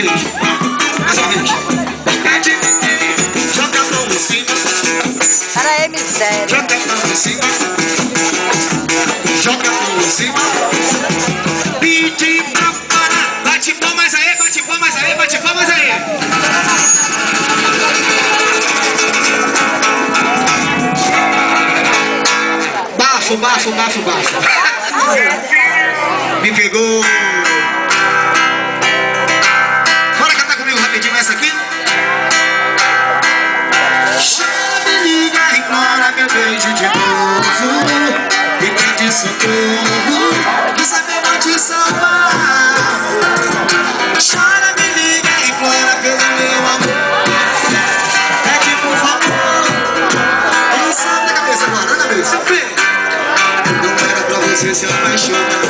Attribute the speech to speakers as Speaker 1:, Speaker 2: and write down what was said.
Speaker 1: vez. Mais uma vez. Pede, joga a mão em cima.
Speaker 2: Cara, é miséria.
Speaker 1: Joga a mão em cima. Joga a mão em cima. Pede pra parar. Bate palmas aí, bate palmas aí, bate palmas aí. Baixo, baixo, baixo, baixo. Me pegou. Bora cantar comigo rapidinho essa aqui? Chama, me liga, implora meu beijo de novo. Me pede socorro, que saber não te salvar. Chora, me liga, implora pelo meu amor. Pede por favor. Vamos saltar a cabeça agora, olha a cabeça. Não era pra você se apaixonar.